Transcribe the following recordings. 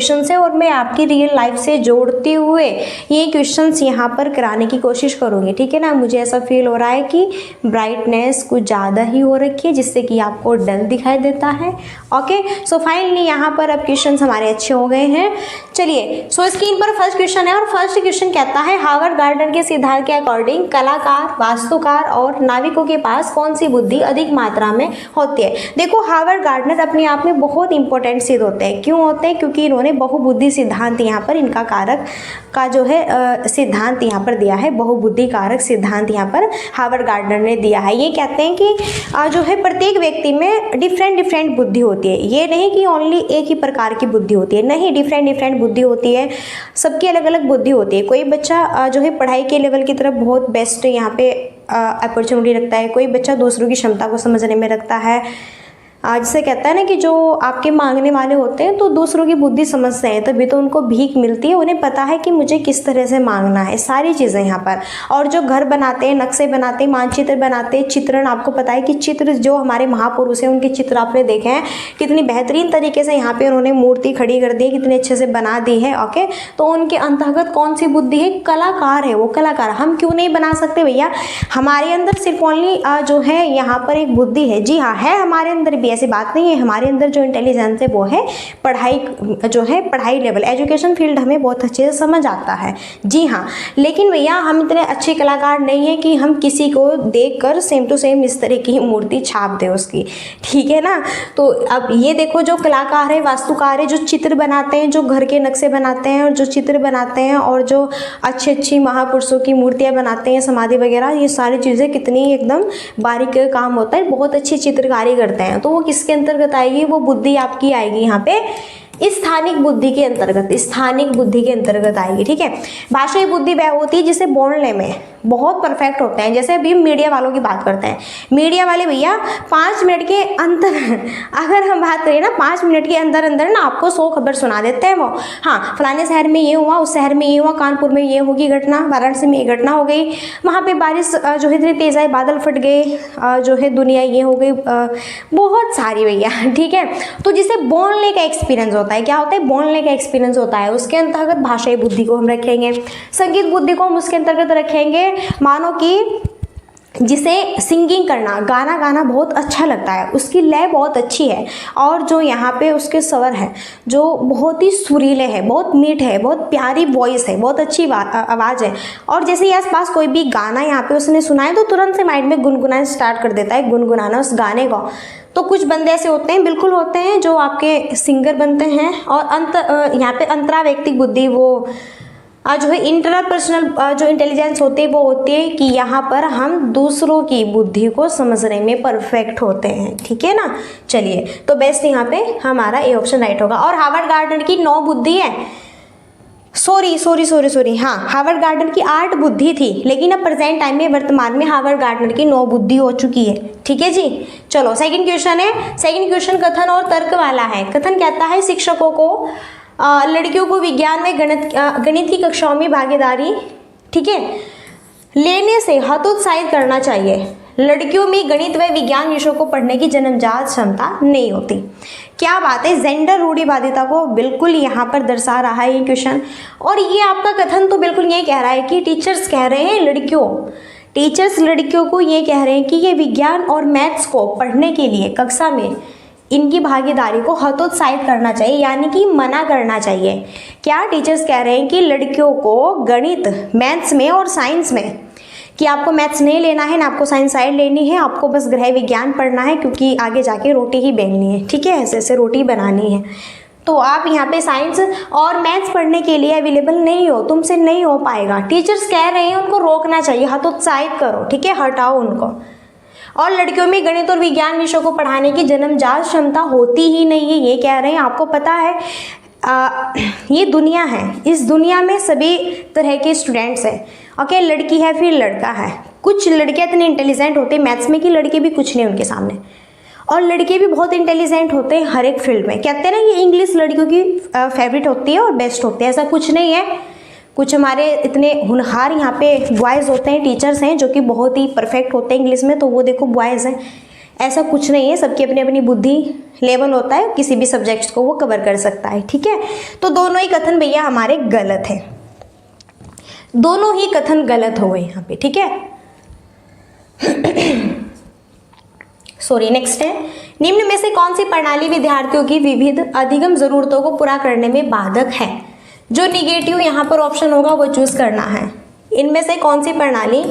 Question है और मैं आपकी रियल लाइफ से जोड़ते हुए ये क्वेश्चंस यहाँ पर कराने की कोशिश करूँगी, ठीक है ना। मुझे ऐसा फील हो रहा है कि ब्राइटनेस कुछ ज़्यादा ही हो रखी है जिससे कि आपको डल दिखाई देता है। ओके, सो फाइनली यहाँ पर अब क्वेश्चन हमारे अच्छे हो गए हैं। चलिए, सो स्क्रीन पर फर्स्ट क्वेश्चन है और फर्स्ट क्वेश्चन कहता है हार्वर्ड गार्डन के सिद्धांत के अकॉर्डिंग कलाकार, वास्तुकार और नाविकों के पास कौन सी बुद्धि अधिक मात्रा में होती है। देखो, हार्वर्ड गार्डनर अपने आप में बहुत इंपॉर्टेंट सिद्ध होते हैं। क्यों होते हैं? क्योंकि इन्होंने बहुबुद्धि सिद्धांत यहाँ पर इनका कारक का जो है सिद्धांत यहाँ पर दिया है। बहुबुद्धि कारक सिद्धांत यहाँ पर हार्वर्ड गार्डनर ने दिया है। ये कहते हैं कि जो है प्रत्येक व्यक्ति में डिफरेंट बुद्धि होती है। ये नहीं कि ओनली एक ही प्रकार की बुद्धि होती है, नहीं, डिफरेंट बुद्धि होती है। सबकी अलग अलग बुद्धि होती है। कोई बच्चा जो है पढ़ाई के लेवल की तरफ बहुत बेस्ट यहाँ पे अपॉर्चुनिटी रखता है, कोई बच्चा दूसरों की क्षमता को समझने में रखता है। जिसे कहता है ना कि जो आपके मांगने वाले होते हैं तो दूसरों की बुद्धि समझते हैं, तभी तो उनको भीख मिलती है। उन्हें पता है कि मुझे किस तरह से मांगना है, सारी चीज़ें यहाँ पर। और जो घर बनाते हैं, नक्शे बनाते हैं, मानचित्र बनाते हैं, चित्रण, आपको पता है कि चित्र जो हमारे महापुरुष हैं उनके चित्र आपने देखे हैं कितनी बेहतरीन तरीके से यहाँ पे उन्होंने मूर्ति खड़ी कर दी है, कितने अच्छे से बना दी है। ओके, तो उनके अंतर्गत कौन सी बुद्धि है? कलाकार है वो, कलाकार। हम क्यों नहीं बना सकते भैया? हमारे अंदर सिर्फ ओनली जो है यहाँ पर एक बुद्धि है। जी हाँ, है हमारे अंदर भी, ऐसी बात नहीं है। हमारे अंदर जो इंटेलिजेंस है वो है पढ़ाई, जो है पढ़ाई लेवल, एजुकेशन फील्ड हमें बहुत अच्छे से समझ आता है। जी हाँ, लेकिन भैया हम इतने अच्छे कलाकार नहीं हैं कि हम किसी को देखकर सेम टू सेम इस तरह की मूर्ति छाप दें उसकी, ठीक है ना। तो अब ये देखो, जो कलाकार है, वास्तुकार है, जो चित्र बनाते हैं, जो घर के नक्शे बनाते हैं और जो चित्र बनाते हैं और जो अच्छी महापुरुषों की मूर्तियाँ बनाते हैं, समाधि वगैरह, ये सारी चीज़ें कितनी एकदम बारीक काम होता है, बहुत अच्छी चित्रकारी करते हैं। तो वो किसके अंतर्गत आएगी? वो बुद्धि आपकी आएगी यहाँ पे स्थानिक बुद्धि के अंतर्गत, स्थानिक बुद्धि के अंतर्गत आएगी, ठीक है। भाषाई बुद्धि वह होती है जिसे बोलने में बहुत परफेक्ट होते हैं। जैसे अभी मीडिया वालों की बात करते हैं, मीडिया वाले भैया 5 मिनट के अंतर अगर हम बात करें ना, 5 मिनट के अंदर अंदर ना आपको 100 खबर सुना देते हैं वो। हाँ, फलाने शहर में ये हुआ, उस शहर में ये हुआ, कानपुर में ये होगी घटना, वाराणसी में ये घटना हो गई, वहाँ पे बारिश जो है इतनी तेज आई, बादल फट गए, जो है दुनिया ये हो गई, बहुत सारी भैया, ठीक है। तो जिसे बोलने का एक्सपीरियंस होता है, क्या होता है? बोलने का एक्सपीरियंस होता है। उसके अंतर्गत भाषाई बुद्धि को हम रखेंगे, संगीत बुद्धि को हम उसके अंतर्गत रखेंगे। मानो कि जिसे सिंगिंग करना, गाना गाना बहुत अच्छा लगता है, उसकी लय बहुत अच्छी है और जो यहाँ पे उसके स्वर है जो बहुत ही सुरीले है, बहुत मीठ है, बहुत प्यारी वॉइस है, बहुत अच्छी आवाज़ है। और जैसे ही आसपास कोई भी गाना यहाँ पे उसने सुना है तो तुरंत से माइंड में गुनगुनाना स्टार्ट कर देता है, गुनगुनाना उस गाने को। तो कुछ बंदे ऐसे होते हैं, बिल्कुल होते हैं, जो आपके सिंगर बनते हैं। और यहाँ पे अंतरा व्यक्तिक बुद्धि, वो जो है इंटरपर्सनल जो इंटेलिजेंस होती है वो होती है कि यहाँ पर हम दूसरों की बुद्धि को समझने में परफेक्ट होते हैं, ठीक है ना। चलिए, तो बेस्ट यहाँ पे हमारा ए ऑप्शन राइट होगा। और हार्वर्ड गार्डनर की 9 बुद्धि है, सॉरी, हाँ, हार्वर्ड गार्डनर की 8 बुद्धि थी, लेकिन अब प्रेजेंट टाइम में, वर्तमान में हार्वर्ड गार्डनर की 9 बुद्धि हो चुकी है, ठीक है जी। चलो, सेकंड क्वेश्चन है। सेकंड क्वेश्चन कथन और तर्क वाला है। कथन कहता है शिक्षकों को लड़कियों को विज्ञान में गणित की कक्षाओं में भागीदारी, ठीक है, लेने से हतोत्साहित करना चाहिए। लड़कियों में गणित व विज्ञान विषयों को पढ़ने की जन्मजात क्षमता नहीं होती। क्या बात है, जेंडर रूढ़िवादिता को बिल्कुल यहाँ पर दर्शा रहा है ये क्वेश्चन। और ये आपका कथन तो बिल्कुल ये कह रहा है कि टीचर्स कह रहे हैं लड़कियों को ये कह रहे हैं कि ये विज्ञान और मैथ्स को पढ़ने के लिए कक्षा में इनकी भागीदारी को हतोत्साहित करना चाहिए, यानी कि मना करना चाहिए। क्या टीचर्स कह रहे हैं कि लड़कियों को गणित, मैथ्स में और साइंस में, कि आपको मैथ्स नहीं लेना है ना आपको साइंस साइड लेनी है, आपको बस गृह विज्ञान पढ़ना है क्योंकि आगे जाके रोटी ही बेलनी है, ठीक है, ऐसे ऐसे रोटी बनानी है। तो आप यहाँ पे साइंस और मैथ्स पढ़ने के लिए अवेलेबल नहीं हो, तुमसे नहीं हो पाएगा। टीचर्स कह रहे हैं उनको रोकना चाहिए, हतोत्साहित करो, ठीक है, हटाओ उनको। और लड़कियों में गणित और विज्ञान विषयों को पढ़ाने की जन्मजात क्षमता होती ही नहीं है, ये कह रहे हैं। आपको पता है ये दुनिया है, इस दुनिया में सभी तरह के स्टूडेंट्स हैं, ओके, लड़की है फिर लड़का है। कुछ लड़कियां इतनी इंटेलिजेंट होते हैं मैथ्स में कि लड़के भी कुछ नहीं उनके सामने, और लड़के भी बहुत इंटेलिजेंट होते हैं हर एक फील्ड में। कहते हैं ना ये इंग्लिश लड़कियों की फेवरेट होती है और बेस्ट होती है, ऐसा कुछ नहीं है। कुछ हमारे इतने होनहार यहाँ पे बॉयज़ होते हैं, टीचर्स हैं जो कि बहुत ही परफेक्ट होते हैं इंग्लिश में, तो वो देखो बॉयज़ हैं। ऐसा कुछ नहीं है, सबकी अपनी अपनी बुद्धि लेवल होता है, किसी भी सब्जेक्ट्स को वो कवर कर सकता है, ठीक है। तो दोनों ही कथन भैया हमारे गलत है, दोनों ही कथन गलत हो गए यहाँ पे, ठीक है। सॉरी, नेक्स्ट है, निम्न में से कौन सी प्रणाली विद्यार्थियों की विविध अधिगम जरूरतों को पूरा करने में बाधक है? जो निगेटिव यहाँ पर ऑप्शन होगा वो चूज करना है। इनमें से कौन सी प्रणाली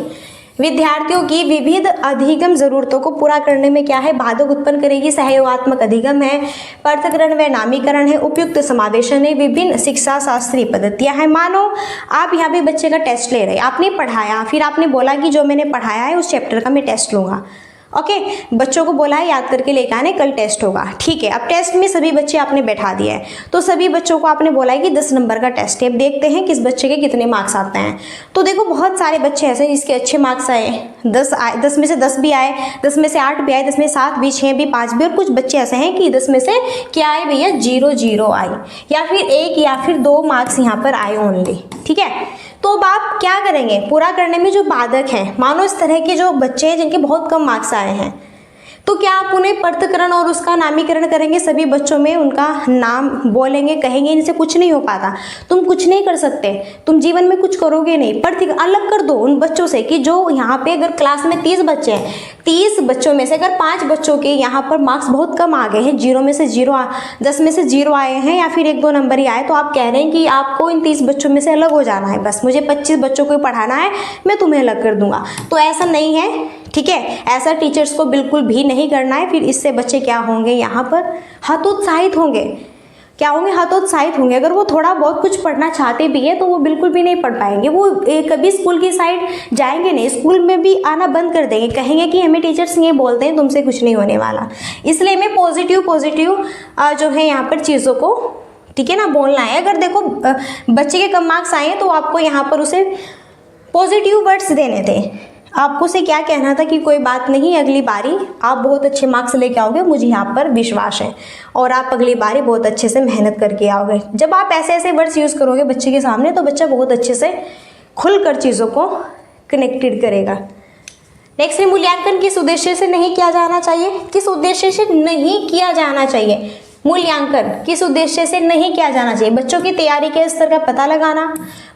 विद्यार्थियों की विविध अधिगम जरूरतों को पूरा करने में क्या है, बाधक उत्पन्न करेगी? सहयोगात्मक अधिगम है, पृथक्करण व नामीकरण है, उपयुक्त समावेशन है, विभिन्न शिक्षा शास्त्रीय पद्धतियां हैं। मानो आप यहाँ पे बच्चे का टेस्ट ले रहे, आपने पढ़ाया, फिर आपने बोला कि जो मैंने पढ़ाया है उस चैप्टर का मैं टेस्ट लूंगा, ओके। बच्चों को बोला है याद करके लेकर आने, कल टेस्ट होगा, ठीक है। अब टेस्ट में सभी बच्चे आपने बैठा दिया है, तो सभी बच्चों को आपने बोला है कि 10 नंबर का टेस्ट है, अब देखते हैं किस बच्चे के कितने मार्क्स आते हैं। तो देखो बहुत सारे बच्चे ऐसे हैं जिसके अच्छे मार्क्स आए, 10 आए, 10 में से 10 भी आए, 10 में से 8 भी आए, 10 में 7 भी, 6 भी, 5 भी, और कुछ बच्चे ऐसे हैं कि 10 में से क्या आए भैया, 0 आए, या फिर 1 या फिर 2 मार्क्स यहाँ पर आए ओनली, ठीक है। तो अब आप क्या करेंगे, पूरा करने में जो बाधक हैं, मानो इस तरह के जो बच्चे हैं जिनके बहुत कम मार्क्स आए हैं, तो क्या आप उन्हें पृथक्करण और उसका नामीकरण करेंगे? सभी बच्चों में उनका नाम बोलेंगे, कहेंगे? इनसे कुछ नहीं हो पाता, तुम कुछ नहीं कर सकते, तुम जीवन में कुछ करोगे नहीं। अलग कर दो उन बच्चों से कि जो यहाँ पे अगर क्लास में 30 बच्चे हैं, 30 बच्चों में से अगर 5 बच्चों के यहाँ पर मार्क्स बहुत कम आ गए हैं, 0 में से 0, 10 में से 0 आए हैं, या फिर 1-2 नंबर ही आए, तो आप कह रहे हैं कि आपको इन 30 बच्चों में से अलग हो जाना है, बस मुझे 25 बच्चों को पढ़ाना है, मैं तुम्हें अलग कर दूंगा। तो ऐसा नहीं है, ठीक है, ऐसा टीचर्स को बिल्कुल भी नहीं करना है। फिर इससे बच्चे क्या होंगे, यहाँ पर हतोत्साहित होंगे। क्या होंगे, हतोत्साहित होंगे। अगर वो थोड़ा बहुत कुछ पढ़ना चाहते भी है तो वो बिल्कुल भी नहीं पढ़ पाएंगे, वो कभी स्कूल की साइड जाएंगे नहीं, स्कूल में भी आना बंद कर देंगे, कहेंगे कि हमें टीचर्स ये बोलते हैं तुमसे कुछ नहीं होने वाला। इसलिए हमें पॉजिटिव जो है यहाँ पर चीज़ों को, ठीक है ना, बोलना है। अगर देखो बच्चे के कम मार्क्स आए हैं तो आपको यहाँ पर उसे पॉजिटिव वर्ड्स देने थे, आपको से क्या कहना था कि कोई बात नहीं, अगली बारी आप बहुत अच्छे मार्क्स लेके आओगे, मुझे यहाँ पर विश्वास है, और आप अगली बारी बहुत अच्छे से मेहनत करके आओगे। जब आप ऐसे ऐसे वर्ड्स यूज़ करोगे बच्चे के सामने तो बच्चा बहुत अच्छे से खुलकर चीज़ों को कनेक्टेड करेगा। नेक्स्ट है, मूल्यांकन किस उद्देश्य से नहीं किया जाना चाहिए? किस उद्देश्य से नहीं किया जाना चाहिए? मूल्यांकन किस उद्देश्य से नहीं किया जाना चाहिए? बच्चों की तैयारी के स्तर का पता लगाना,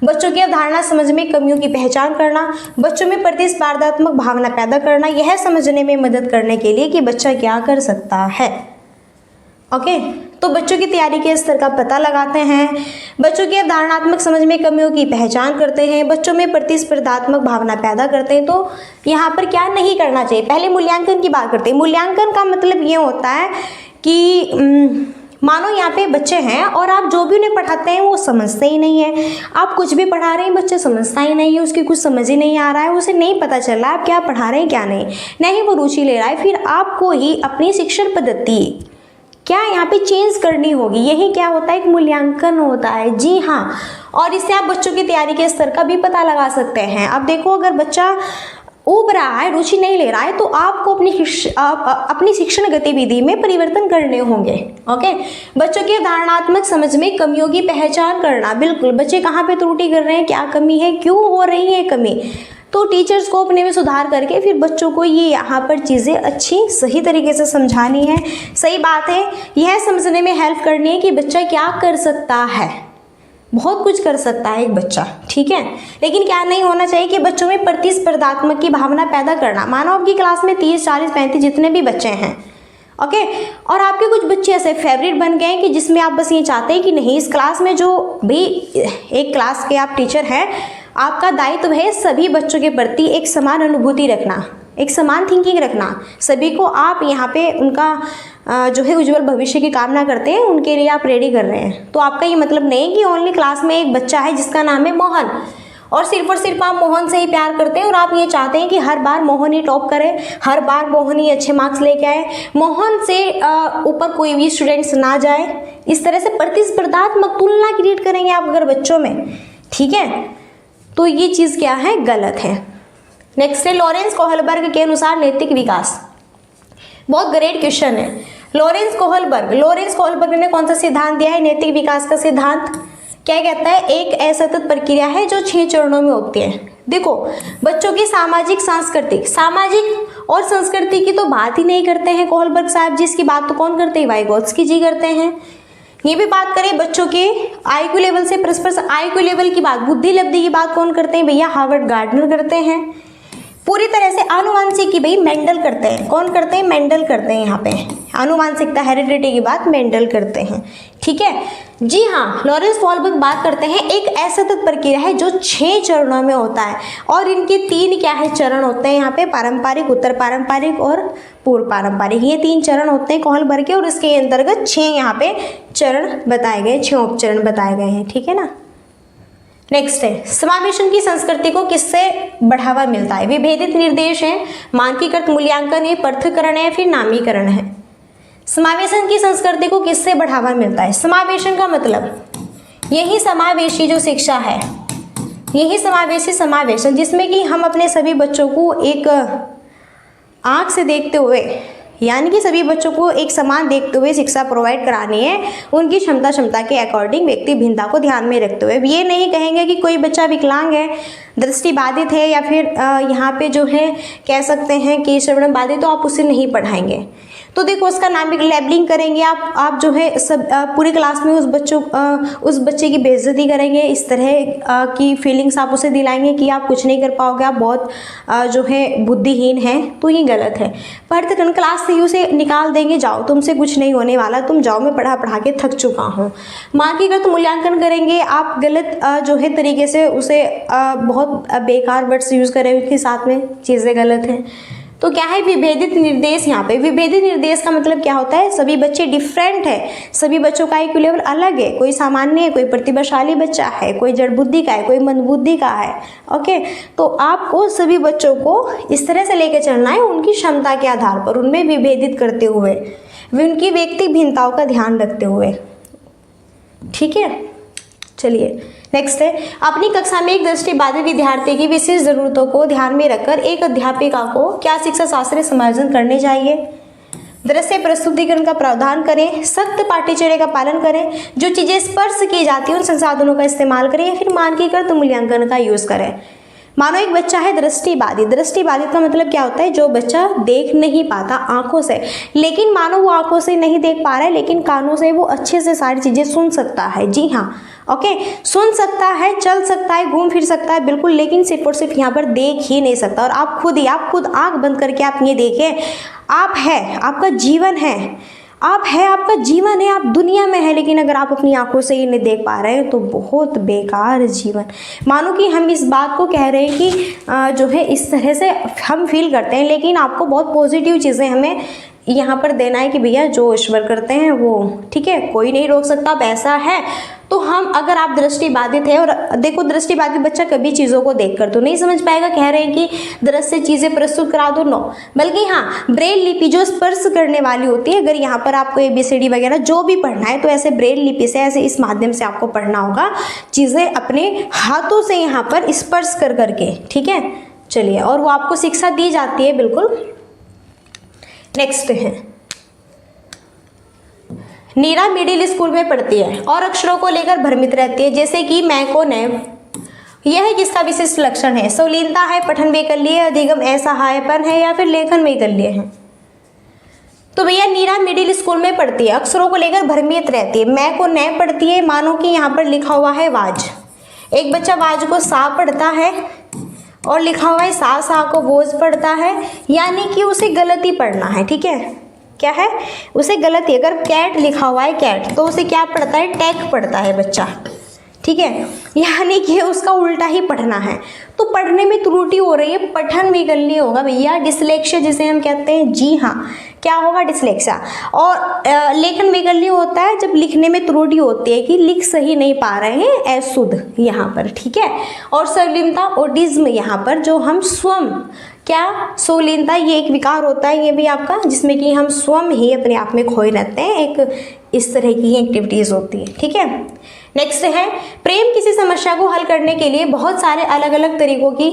बच्चों की अवधारणा समझ में कमियों की पहचान करना, बच्चों में प्रतिस्पर्धात्मक भावना पैदा करना, यह समझने में मदद करने के लिए कि बच्चा क्या कर सकता है। ओके, तो बच्चों की तैयारी के स्तर का पता लगाते हैं, बच्चों की अवधारणात्मक समझ में कमियों की पहचान करते हैं, बच्चों में प्रतिस्पर्धात्मक भावना पैदा करते हैं। तो यहाँ पर क्या नहीं करना चाहिए? पहले मूल्यांकन की बात करते हैं। मूल्यांकन का मतलब ये होता है कि मानो यहाँ पे बच्चे हैं और आप जो भी उन्हें पढ़ाते हैं वो समझते ही नहीं है, आप कुछ भी पढ़ा रहे हैं बच्चा समझता ही नहीं है, उसकी कुछ समझ ही नहीं आ रहा है, उसे नहीं पता चल रहा है आप क्या पढ़ा रहे हैं क्या नहीं वो रुचि ले रहा है। फिर आपको ही अपनी शिक्षण पद्धति क्या यहाँ पे चेंज करनी होगी। यही क्या होता है, एक मूल्यांकन होता है। जी हाँ, और इससे आप बच्चों की तैयारी के स्तर का भी पता लगा सकते हैं। अब देखो अगर बच्चा ऊब रहा है, रुचि नहीं ले रहा है, तो आपको अपनी शिक्षण गतिविधि में परिवर्तन करने होंगे। ओके, बच्चों की धारणात्मक समझ में कमियों की पहचान करना, बिल्कुल बच्चे कहाँ पे त्रुटि कर रहे हैं, क्या कमी है, क्यों हो रही है कमी, तो टीचर्स को अपने में सुधार करके फिर बच्चों को ये यहाँ पर चीज़ें अच्छी सही तरीके से समझानी है। सही बात है, यह समझने में हेल्प करनी है कि बच्चा क्या कर सकता है। बहुत कुछ कर सकता है एक बच्चा, ठीक है, लेकिन क्या नहीं होना चाहिए कि बच्चों में प्रतिस्पर्धात्मक की भावना पैदा करना। मानो आपकी क्लास में 30, 40, 35 जितने भी बच्चे हैं, ओके, और आपके कुछ बच्चे ऐसे फेवरेट बन गए कि जिसमें आप बस ये चाहते हैं कि नहीं इस क्लास में जो भी एक क्लास के आप टीचर हैं, आपका दायित्व है सभी बच्चों के प्रति एक समान अनुभूति रखना, एक समान थिंकिंग रखना। सभी को आप यहाँ पे उनका जो है उज्जवल भविष्य की कामना करते हैं, उनके लिए आप रेडी कर रहे हैं। तो आपका ये मतलब नहीं कि ओनली क्लास में एक बच्चा है जिसका नाम है मोहन और सिर्फ आप मोहन से ही प्यार करते हैं और आप ये चाहते हैं कि हर बार मोहन ही टॉप करे, हर बार मोहन ही अच्छे मार्क्स लेके आए, मोहन से ऊपर कोई भी स्टूडेंट्स ना जाए। इस तरह से प्रतिस्पर्धात्मक तुलना क्रिएट करेंगे आप अगर बच्चों में, ठीक है, तो ये चीज़ क्या है, गलत है। नेक्स्ट है, लॉरेंस कोहलबर्ग के अनुसार नैतिक विकास। बहुत ग्रेट क्वेश्चन है। लॉरेंस कोहलबर्ग ने कौन सा सिद्धांत दिया है, नैतिक विकास का सिद्धांत। क्या कहता है, एक असतत प्रक्रिया है जो 6 चरणों में होती है। देखो बच्चों की सामाजिक सांस्कृतिक, सामाजिक और संस्कृति की तो बात ही नहीं करते हैं कोहलबर्ग साहब जी, इसकी बात तो कौन करते हैं, वाइगोत्स्की जी करते हैं। ये भी बात करें बच्चों के आईक्यू लेवल से, परस्पर आईक्यू लेवल की बात, बुद्धि लब्धि की बात कौन करते हैं भैया, हार्वर्ड गार्डनर करते हैं। पूरी तरह से आनुवांशिक की भाई मेंडल करते हैं, कौन करते हैं, मेंडल करते हैं। यहाँ पे आनुवांशिकता हेरिडिटी की बात मेंडल करते हैं, ठीक है जी हाँ। लॉरेंस कोहलबर्ग बात करते हैं एक असतत प्रक्रिया है जो 6 चरणों में होता है, और इनके 3 क्या है चरण होते हैं यहाँ पे, पारंपरिक, उत्तर पारंपरिक और पूर्व पारंपरिक, ये 3 चरण होते हैं कोहलबर्ग के, और इसके अंतर्गत 6 यहाँ पे चरण बताए गए, 6 उपचरण बताए गए हैं, ठीक है ना। नेक्स्ट है समावेशन की संस्कृति को किससे बढ़ावा मिलता है, विभेदित निर्देश है, मानकीकृत मूल्यांकन है, पृथक्करण है, फिर नामीकरण है। समावेशन की संस्कृति को किससे बढ़ावा मिलता है, समावेशन का मतलब यही समावेशी जो शिक्षा है, यही समावेशी समावेशन जिसमें कि हम अपने सभी बच्चों को एक आंख से देखते हुए, यानी कि सभी बच्चों को एक समान देखते हुए शिक्षा प्रोवाइड करानी है, उनकी क्षमता के अकॉर्डिंग व्यक्ति भिन्नता को ध्यान में रखते हुए। ये नहीं कहेंगे कि कोई बच्चा विकलांग है, दृष्टिबाधित है, या फिर यहाँ पे जो है कह सकते हैं कि श्रवण बाधित, तो आप उसे नहीं पढ़ाएंगे। तो देखो उसका नाम भी लेबलिंग करेंगे आप जो है सब पूरी क्लास में उस बच्चे की बेइज्जती करेंगे, इस तरह की फीलिंग्स आप उसे दिलाएंगे कि आप कुछ नहीं कर पाओगे, आप बहुत जो है बुद्धिहीन हैं, तो ये गलत है। पढ़ते क्लास से ही उसे निकाल देंगे, जाओ तुमसे कुछ नहीं होने वाला, तुम जाओ, मैं पढ़ा के थक चुका हूँ। मानकीकृत मूल्यांकन करेंगे आप, गलत जो है तरीके से उसे बहुत बेकार वर्ड्स यूज़ करें उसके साथ में, चीज़ें गलत हैं। तो क्या है विभेदित निर्देश, यहाँ पे विभेदित निर्देश का मतलब क्या होता है, सभी बच्चे डिफरेंट है, सभी बच्चों का IQ लेवल अलग है, कोई सामान्य है, कोई प्रतिभाशाली बच्चा है, कोई जड़ बुद्धि का है, कोई मंदबुद्धि का है। ओके, तो आपको सभी बच्चों को इस तरह से लेकर चलना है, उनकी क्षमता के आधार पर उनमें विभेदित करते हुए, उनकी व्यक्तिगत भिन्नताओं का ध्यान रखते हुए, ठीक है। चलिए नेक्स्ट है अपनी कक्षा में एक दृष्टिबाधित विद्यार्थी की विशेष जरूरतों को ध्यान में रखकर एक अध्यापिका को क्या शिक्षा शास्त्र समायोजन करने चाहिए। दृश्य प्रस्तुतिकरण का प्रावधान करें, सख्त पाठ्यचर्या का पालन करें, जो चीजें स्पर्श की जाती हैं उन संसाधनों का इस्तेमाल करें, या फिर मानकीकृत मूल्यांकन का यूज करें। मानो एक बच्चा है दृष्टिबाधित, दृष्टिबाधित का मतलब क्या होता है, जो बच्चा देख नहीं पाता आंखों से, लेकिन मानो वो आंखों से नहीं देख पा रहा है, लेकिन कानों से वो अच्छे से सारी चीजें सुन सकता है। जी हाँ, ओके, सुन सकता है, चल सकता है, घूम फिर सकता है, बिल्कुल, लेकिन सिर्फ और सिर्फ यहाँ पर देख ही नहीं सकता। और आप खुद आंख बंद करके आप ये देखें, आप है, आपका जीवन है, आप है, आपका जीवन है, आप दुनिया में है, लेकिन अगर आप अपनी आंखों से ही नहीं देख पा रहे हैं तो बहुत बेकार जीवन। मानो कि हम इस बात को कह रहे हैं कि जो है इस तरह से हम फील करते हैं, लेकिन आपको बहुत पॉजिटिव चीज़ें हमें यहाँ पर देना है कि भैया जो ईश्वर करते हैं वो ठीक है, कोई नहीं रोक सकता, अब ऐसा है। तो हम, अगर आप दृष्टिबाधित है, और देखो दृष्टिबाधित बच्चा कभी चीज़ों को देखकर तो नहीं समझ पाएगा, कह रहे हैं कि दृश्य से चीज़ें प्रस्तुत करा दो, नो, बल्कि हाँ ब्रेल लिपि जो स्पर्श करने वाली होती है, अगर यहाँ पर आपको ABCD वगैरह जो भी पढ़ना है तो ऐसे ब्रेल लिपि से, ऐसे इस माध्यम से आपको पढ़ना होगा, चीज़ें अपने हाथों से यहाँ पर स्पर्श कर करके, ठीक है। चलिए, और वो आपको शिक्षा दी जाती है, बिल्कुल। नेक्स्ट है नीरा मिडिल स्कूल में पढ़ती है और अक्षरों को लेकर भ्रमित रहती है, जैसे कि मैं को नैब, यह किसका विशिष्ट लक्षण है, संलीनता है, पठन वैकल्य, अधिगम असहायपन है, या फिर लेखन वैकल्य है। तो भैया नीरा मिडिल स्कूल में पढ़ती है, अक्षरों को लेकर भ्रमित रहती है, मैं को नैब पढ़ती है, मानो कि यहाँ पर लिखा हुआ है वाज, एक बच्चा वाज को सा पढ़ता है और लिखा हुआ है सा को वोज पढ़ता है, यानी कि उसे गलती पढ़ना है, ठीक है। क्या है, उसे गलती, अगर कैट लिखा हुआ है कैट, तो उसे क्या पढ़ता है, टैक पढ़ता है बच्चा, ठीक है, यानी कि उसका उल्टा ही पढ़ना है। तो पढ़ने में त्रुटि हो रही है, पठन वैकल्य होगा भैया, डिसलेक्सिया जिसे हम कहते हैं। जी हाँ, क्या होगा, डिसलेक्सिया। और लेखन वैकल्य होता है जब लिखने में त्रुटि होती है कि लिख सही नहीं पा रहे हैं, अशुद्ध यहाँ पर, ठीक है। और संलीनता, ओटिज्म, यहाँ पर जो हम स्वयं, क्या संलीनता, ये एक विकार होता है, ये भी आपका, जिसमें कि हम स्वयं ही अपने आप में खोए रहते हैं, एक इस तरह की एक्टिविटीज होती है, ठीक है। नेक्स्ट है प्रेम किसी समस्या को हल करने के लिए बहुत सारे अलग अलग तरीकों की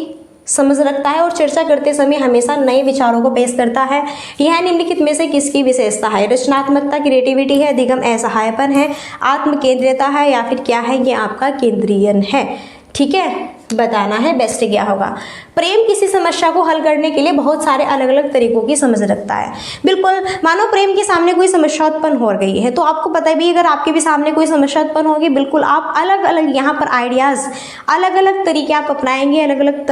समझ रखता है और चर्चा करते समय हमेशा नए विचारों को पेश करता है। यह निम्नलिखित में से किसकी विशेषता है, रचनात्मकता, क्रिएटिविटी है, अधिगम असहायपन है, आत्म केंद्रियता है, या फिर क्या है, ये आपका केंद्रीयन है, ठीक है। बताना है, बेस्ट क्या होगा। प्रेम किसी समस्या को हल करने के लिए बहुत सारे अलग अलग तरीकों की समझ रखता है। बिल्कुल, मानो प्रेम के सामने कोई समस्या उत्पन्न हो गई है तो आपको पता भी, अगर आपके भी सामने कोई समस्या उत्पन्न होगी, बिल्कुल आप अलग अलग यहाँ पर आइडियाज़, अलग अलग तरीके आप अपनाएंगे, अलग अलग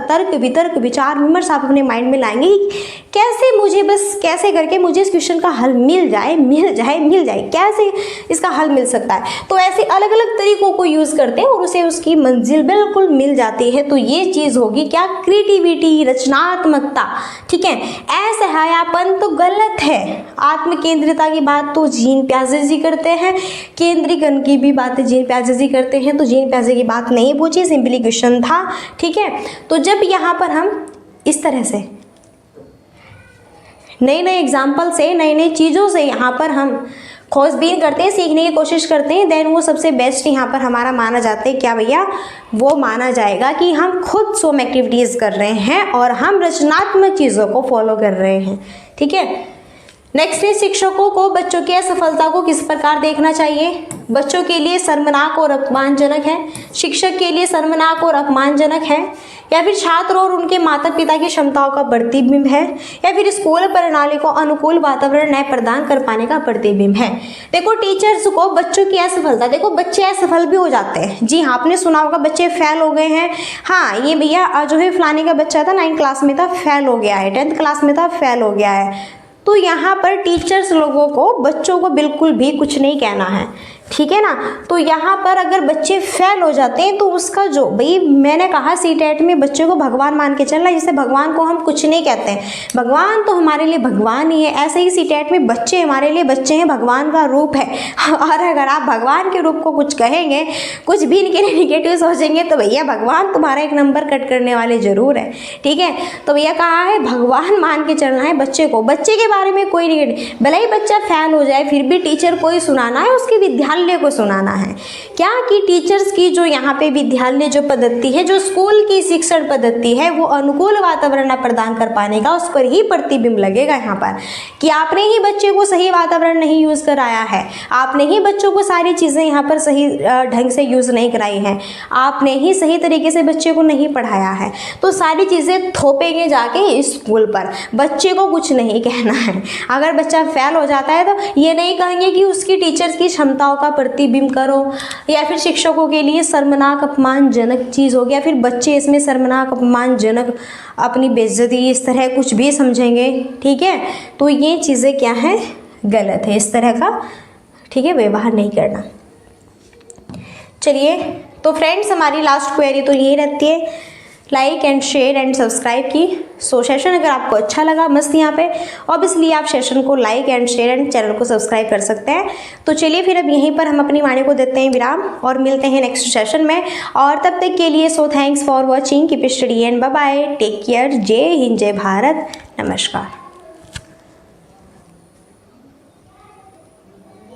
तर्क वितर्क विचार विमर्श आप अपने माइंड में लाएंगे कि कैसे मुझे, बस कैसे करके मुझे इस क्वेश्चन का हल मिल जाए, कैसे इसका हल मिल सकता है। तो ऐसे अलग अलग तरीकों को यूज़ करते हैं और उसे उसकी मंजिल बिल्कुल मिल जाती है। तो ये चीज़ होगी क्या, क्रिएटिविटी, रचनात्मकता। ठीक है, असहायापन तो गलत है। आत्म केंद्रिता की बात तो जीन प्याजे जी करते हैं, केंद्रीकरण की भी बात जीन प्याजे जी करते हैं, तो जीन प्याजे की बात नहीं पूछी, सिंपली क्वेश्चन था। ठीक है, तो जब यहाँ पर हम इस तरह से नए नए एग्जाम्पल से, नई नई चीज़ों से यहाँ पर हम खोजबीन करते हैं, सीखने की कोशिश करते हैं, देन वो सबसे बेस्ट यहाँ पर हमारा माना जाता है क्या भैया, वो माना जाएगा कि हम खुद स्वयं एक्टिविटीज़ कर रहे हैं और हम रचनात्मक चीज़ों को फॉलो कर रहे हैं। ठीक है, नेक्स्ट है, शिक्षकों को बच्चों की असफलता को किस प्रकार देखना चाहिए। बच्चों के लिए शर्मनाक और अपमानजनक है, शिक्षक के लिए शर्मनाक और अपमानजनक है, या फिर छात्र और उनके माता पिता की क्षमताओं का प्रतिबिंब है, या फिर स्कूल प्रणाली को अनुकूल वातावरण न प्रदान कर पाने का प्रतिबिंब है। देखो, टीचर्स को बच्चों की असफलता, देखो बच्चे असफल भी हो जाते हैं। जी हाँ, आपने सुना होगा बच्चे फेल हो गए हैं। हाँ, ये भैया जो है फलाने का बच्चा था 9th क्लास में था, फेल हो गया है, 10th क्लास में था, फेल हो गया है। तो यहाँ पर टीचर्स लोगों को बच्चों को बिल्कुल भी कुछ नहीं कहना है। ठीक है ना, तो यहाँ पर अगर बच्चे फेल हो जाते हैं तो उसका जो, भाई मैंने कहा सीटेट में बच्चे को भगवान मान के चलना, जिससे भगवान को हम कुछ नहीं कहते हैं, भगवान तो हमारे लिए भगवान ही है। ऐसे ही सीटेट में बच्चे हमारे लिए बच्चे हैं, भगवान का रूप है। और अगर आप भगवान के रूप को कुछ कहेंगे, कुछ भी इनके लिए निगेटिव सोचेंगे, तो भैया भगवान तुम्हारा एक नंबर कट करने वाले जरूर है। ठीक है, तो भैया कहा है भगवान मान के चलना है बच्चे को, बच्चे के बारे में कोई निगेटिव, भले ही बच्चा फेल हो जाए फिर भी टीचर को ही सुनाना है, उसके विद्यालय को सुनाना है। क्या कि टीचर्स की जो यहाँ पे विद्यालय जो पद्धति है, जो स्कूल की शिक्षण पद्धति है, वो अनुकूल वातावरण प्रदान कर पाने का उस पर ही प्रतिबिंब लगेगा यहाँ पर, कि आपने ही बच्चे को सही वातावरण नहीं यूज कराया है, आपने ही बच्चों को सारी चीजें यहाँ पर सही ढंग से यूज नहीं कराई है, आपने ही सही तरीके से बच्चे को नहीं पढ़ाया है। तो सारी चीजें थोपेंगे जाके स्कूल पर, बच्चे को कुछ नहीं कहना है। अगर बच्चा फेल हो जाता है तो ये नहीं कहेंगे कि उसकी टीचर्स की क्षमताओं का प्रतिबिंब करो, या फिर शिक्षकों के लिए शर्मनाक अपमानजनक चीज़ हो गया, फिर बच्चे इसमें शर्मनाक अपमानजनक अपनी बेइज्जती इस तरह कुछ भी समझेंगे। ठीक है, तो ये चीज़ें क्या है, गलत है, इस तरह का ठीक है व्यवहार नहीं करना। चलिए, तो फ्रेंड्स हमारी लास्ट क्वेरी तो यही रहती है, like and share and subscribe की। सो सेशन अगर आपको अच्छा लगा मस्त यहाँ पे, ऑब्वियसली आप सेशन को like and share and channel को सब्सक्राइब कर सकते हैं। तो चलिए फिर अब यहीं पर हम अपनी वाणी को देते हैं विराम और मिलते हैं नेक्स्ट सेशन में, और तब तक के लिए so thanks for watching, keep study and bye bye, take care, जय हिंद, जय भारत, नमस्कार।